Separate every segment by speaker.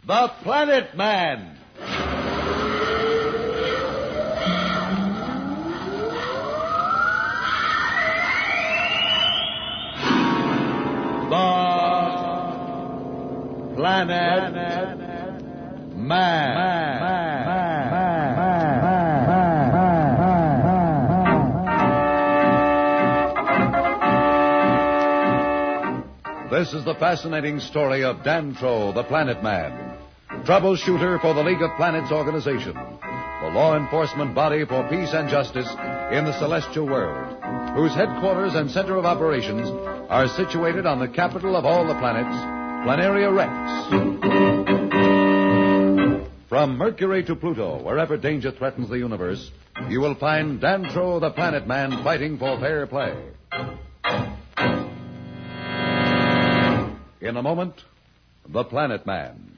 Speaker 1: The Planet Man. The Planet Man. This is the fascinating story of Dantro, the Planet Man, troubleshooter for the League of Planets organization, the law enforcement body for peace and justice in the celestial world, whose headquarters and center of operations are situated on the capital of all the planets, Planaria Rex. From Mercury to Pluto, wherever danger threatens the universe, you will find Dantro, the Planet Man, fighting for fair play. In a moment, The Planet Man.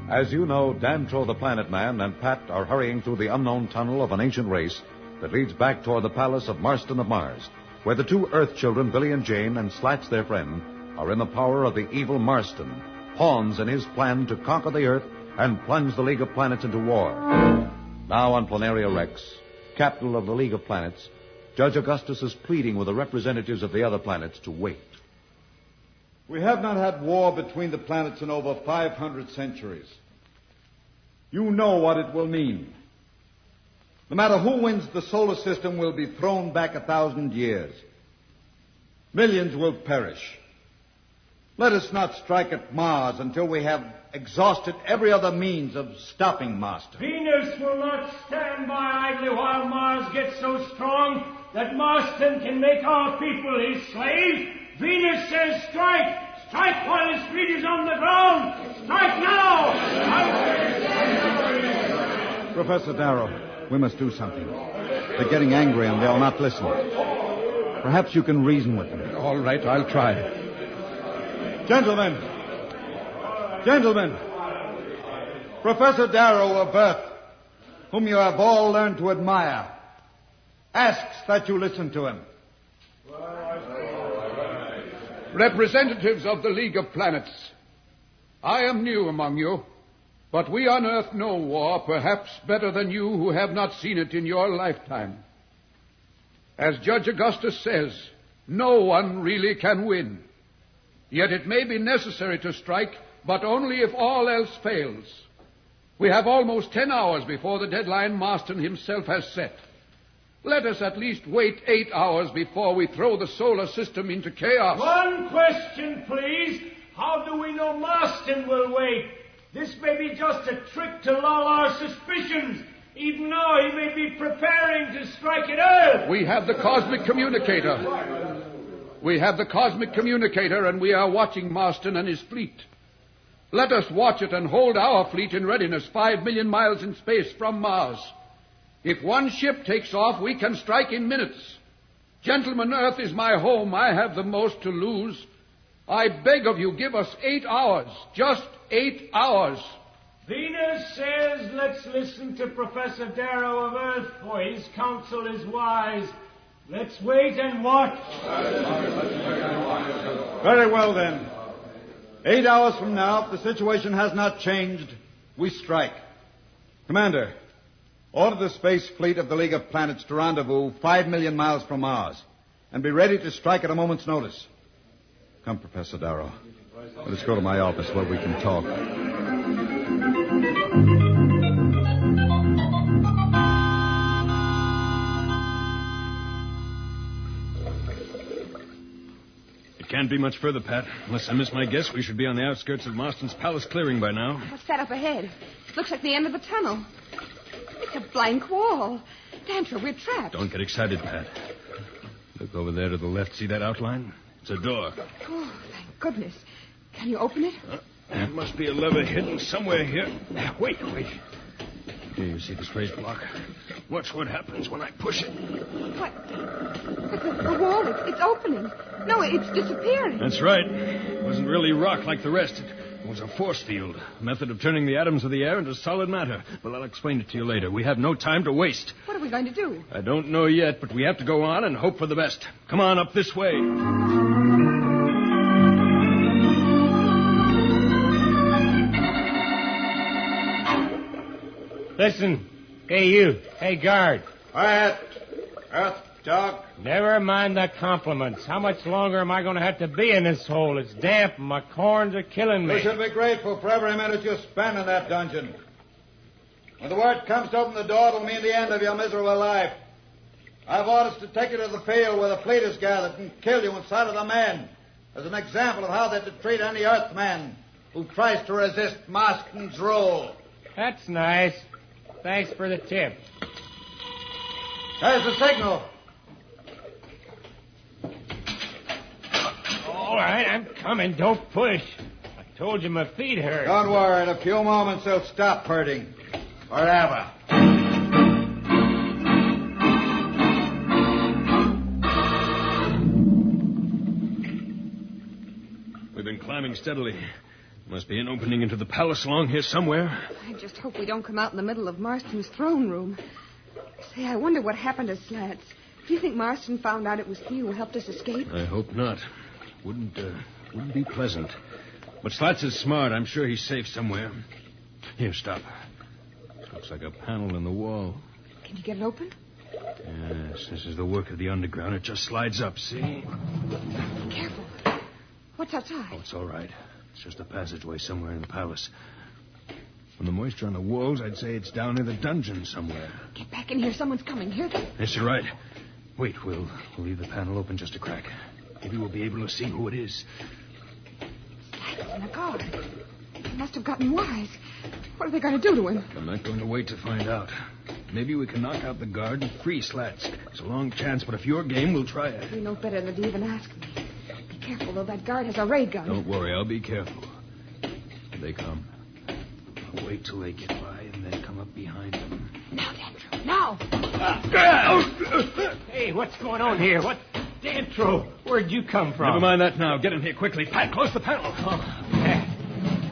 Speaker 1: As you know, Dantro the Planet Man and Pat are hurrying through the unknown tunnel of an ancient race that leads back toward the palace of Marston of Mars, where the two Earth children, Billy and Jane, and Slats, their friend, are in the power of the evil Marston, pawns in his plan to conquer the Earth and plunge the League of Planets into war. Now on Planaria Rex, capital of the League of Planets, Judge Augustus is pleading with the representatives of the other planets to wait.
Speaker 2: We have not had war between the planets in over 500 centuries. You know what it will mean. No matter who wins, the solar system will be thrown back 1,000 years. Millions will perish. Let us not strike at Mars until we have exhausted every other means of stopping Marston.
Speaker 3: Venus will not stand by idly while Mars gets so strong that Marston can make our people his slaves. Venus says strike! Strike while his feet is on the ground! Strike now!
Speaker 2: Professor Darrow, we must do something. They're getting angry and they'll not listen. Perhaps you can reason with them.
Speaker 4: All right, I'll try.
Speaker 2: Gentlemen, Professor Darrow of Earth, whom you have all learned to admire, asks that you listen to him.
Speaker 4: Representatives of the League of Planets, I am new among you, but we on Earth know war perhaps better than you who have not seen it in your lifetime. As Judge Augustus says, no one really can win. Yet it may be necessary to strike, but only if all else fails. We have almost 10 hours before the deadline Marston himself has set. Let us at least wait 8 hours before we throw the solar system into chaos.
Speaker 3: One question, please. How do we know Marston will wait? This may be just a trick to lull our suspicions. Even now he may be preparing to strike at Earth.
Speaker 4: We have the cosmic communicator. And we are watching Marston and his fleet. Let us watch it and hold our fleet in readiness 5 million miles in space from Mars. If one ship takes off, we can strike in minutes. Gentlemen, Earth is my home. I have the most to lose. I beg of you, give us 8 hours. Just 8 hours.
Speaker 3: Venus says let's listen to Professor Darrow of Earth, for his counsel is wise. Let's wait and watch.
Speaker 2: Very well, then. 8 hours from now, if the situation has not changed, we strike. Commander, order the space fleet of the League of Planets to rendezvous 5 million miles from Mars and be ready to strike at a moment's notice. Come, Professor Darrow. Let us go to my office where we can talk.
Speaker 5: It can't be much further, Pat. Unless I miss my guess, we should be on the outskirts of Marston's Palace clearing by now.
Speaker 6: What's that up ahead? It looks like the end of the tunnel. It's a blank wall. Dantro, we're trapped.
Speaker 5: Don't get excited, Pat. Look over there to the left. See that outline? It's a door.
Speaker 6: Oh, thank goodness. Can you open it?
Speaker 5: There must be a lever hidden somewhere here. Wait. Here, you see this raised block? Watch what happens when I push it.
Speaker 6: What? But the wall, it's opening. No, it's disappearing.
Speaker 5: That's right. It wasn't really rock like the rest. It was a force field, a method of turning the atoms of the air into solid matter. Well, I'll explain it to you later. We have no time to waste.
Speaker 6: What are we going to do?
Speaker 5: I don't know yet, but we have to go on and hope for the best. Come on up this way.
Speaker 3: Listen. Hey, you. Hey, guard.
Speaker 2: Quiet. Earth dog.
Speaker 3: Never mind the compliments. How much longer am I going to have to be in this hole? It's damp and my corns are killing me.
Speaker 2: You should be grateful for every minute you spend in that dungeon. When the word comes to open the door, it'll mean the end of your miserable life. I've orders to take you to the field where the fleet is gathered and kill you in sight of the men as an example of how they're to treat any Earthman who tries to resist Marston's rule.
Speaker 3: That's nice. Thanks for the tip.
Speaker 2: There's the signal.
Speaker 3: All right, I'm coming. Don't push. I told you my feet hurt.
Speaker 2: Don't worry. In a few moments, they'll stop hurting. Forever.
Speaker 5: We've been climbing steadily. Must be an opening into the palace along here somewhere.
Speaker 6: I just hope we don't come out in the middle of Marston's throne room. Say, I wonder what happened to Slats. Do you think Marston found out it was he who helped us escape?
Speaker 5: I hope not. Wouldn't be pleasant. But Slats is smart. I'm sure he's safe somewhere. Here, stop. This looks like a panel in the wall.
Speaker 6: Can you get it open?
Speaker 5: Yes, this is the work of the underground. It just slides up, see?
Speaker 6: Careful. What's outside?
Speaker 5: Oh, it's all right. It's just a passageway somewhere in the palace. From the moisture on the walls, I'd say it's down near the dungeon somewhere.
Speaker 6: Get back in here. Someone's coming. Hear them?
Speaker 5: Yes, you're right. Wait, we'll leave the panel open just a crack. Maybe we'll be able to see who it is.
Speaker 6: Slats and a guard. They must have gotten wise. What are they going to do to him?
Speaker 5: I'm not going to wait to find out. Maybe we can knock out the guard and free Slats. It's a long chance, but if you're game, we'll try it.
Speaker 6: You know better than to even ask me. Be careful, though. That guard has a ray gun.
Speaker 5: Don't worry. I'll be careful. Here they come. I'll wait till they get by and then come up behind them.
Speaker 6: Now, Dantro. Now!
Speaker 3: Hey, what's going on here? What? Dantro, where'd you come from?
Speaker 5: Never mind that now. Get in here quickly. Pat, close the panel.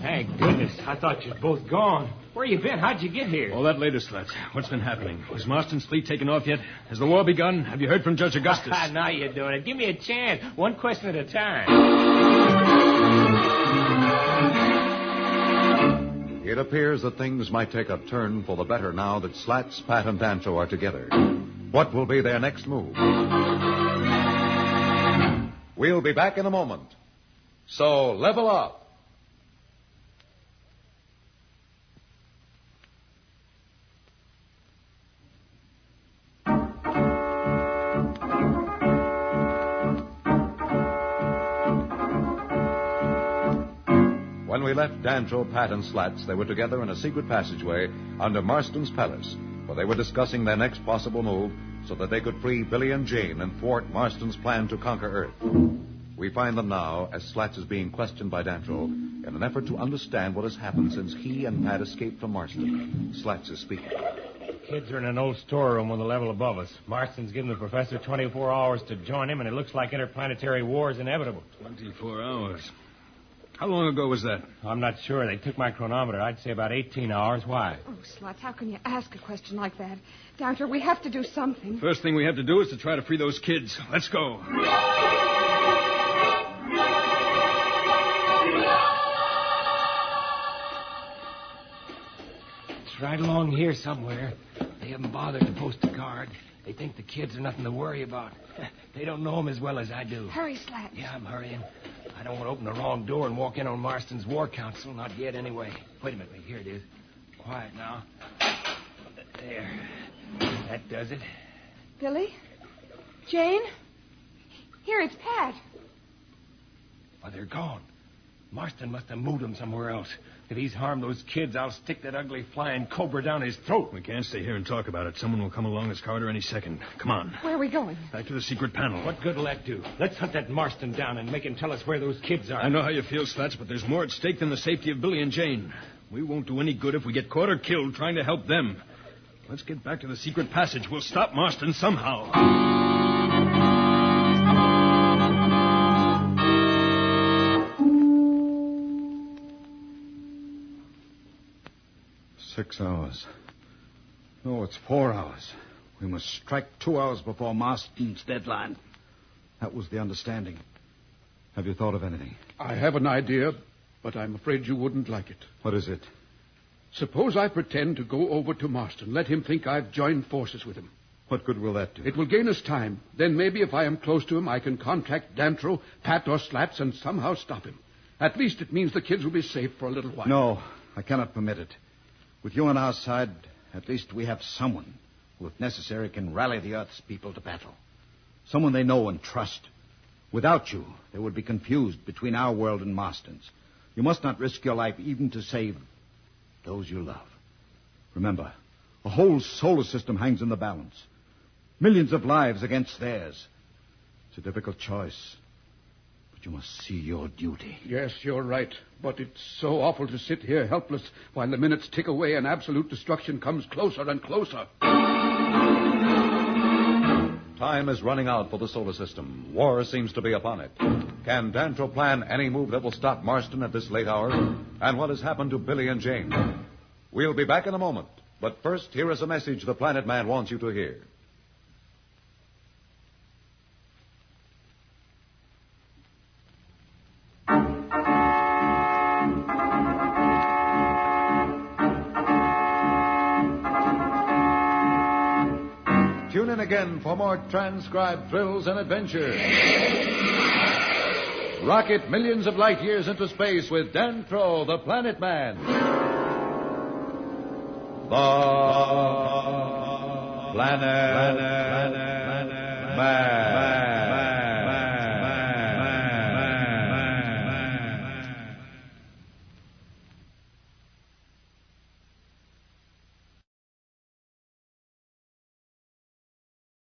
Speaker 3: Thank goodness. I thought you'd both gone. Where you been? How'd you get here?
Speaker 5: All that later, Slats. What's been happening? Was Marston's fleet taken off yet? Has the war begun? Have you heard from Judge Augustus?
Speaker 3: Now you're doing it. Give me a chance. One question at a time.
Speaker 1: It appears that things might take a turn for the better now that Slats, Pat, and Dantro are together. What will be their next move? We'll be back in a moment. So level up. When we left Dantro, Pat, and Slats, they were together in a secret passageway under Marston's palace, where they were discussing their next possible move so that they could free Billy and Jane and thwart Marston's plan to conquer Earth. We find them now as Slats is being questioned by Dantro in an effort to understand what has happened since he and Pat escaped from Marston. Slats is speaking.
Speaker 3: Kids are in an old storeroom on the level above us. Marston's given the professor 24 hours to join him, and it looks like interplanetary war is inevitable.
Speaker 5: 24 hours. How long ago was that?
Speaker 3: I'm not sure. They took my chronometer. I'd say about 18 hours. Why?
Speaker 6: Oh, Slats, how can you ask a question like that? Dantro, we have to do something.
Speaker 5: First thing we have to do is to try to free those kids. Let's go.
Speaker 3: It's right along here somewhere. They haven't bothered to post a guard. They think the kids are nothing to worry about. They don't know them as well as I do.
Speaker 6: Hurry, Slats.
Speaker 3: Yeah, I'm hurrying. I don't want to open the wrong door and walk in on Marston's War Council. Not yet, anyway. Wait a minute. Here it is. Quiet now. There. That does it.
Speaker 6: Billy? Jane? Here, it's Pat.
Speaker 3: Why, they're gone. Marston must have moved them somewhere else. If he's harmed those kids, I'll stick that ugly flying cobra down his throat.
Speaker 5: We can't stay here and talk about it. Someone will come along this corridor any second. Come on.
Speaker 6: Where are we going?
Speaker 5: Back to the secret panel.
Speaker 3: What good will that do? Let's hunt that Marston down and make him tell us where those kids are.
Speaker 5: I know how you feel, Slats, but there's more at stake than the safety of Billy and Jane. We won't do any good if we get caught or killed trying to help them. Let's get back to the secret passage. We'll stop Marston somehow.
Speaker 2: 6 hours. No, it's 4 hours. We must strike 2 hours before Marston's deadline. That was the understanding. Have you thought of anything?
Speaker 4: I have an idea, but I'm afraid you wouldn't like it.
Speaker 2: What is it?
Speaker 4: Suppose I pretend to go over to Marston. Let him think I've joined forces with him.
Speaker 2: What good will that do?
Speaker 4: It will gain us time. Then maybe if I am close to him, I can contact Dantro, Pat, or Slats and somehow stop him. At least it means the kids will be safe for a little while.
Speaker 2: No, I cannot permit it. With you on our side, at least we have someone who, if necessary, can rally the Earth's people to battle. Someone they know and trust. Without you, they would be confused between our world and Marston's. You must not risk your life even to save those you love. Remember, a whole solar system hangs in the balance. Millions of lives against theirs. It's a difficult choice. But you must see your duty.
Speaker 4: Yes, you're right. But it's so awful to sit here helpless while the minutes tick away and absolute destruction comes closer and closer.
Speaker 1: Time is running out for the solar system. War seems to be upon it. Can Dantro plan any move that will stop Marston at this late hour? And what has happened to Billy and Jane? We'll be back in a moment. But first, here is a message the Planet Man wants you to hear. Tune in again for more transcribed thrills and adventures. Rocket millions of light years into space with Dantro, the Planet Man. The Planet Man.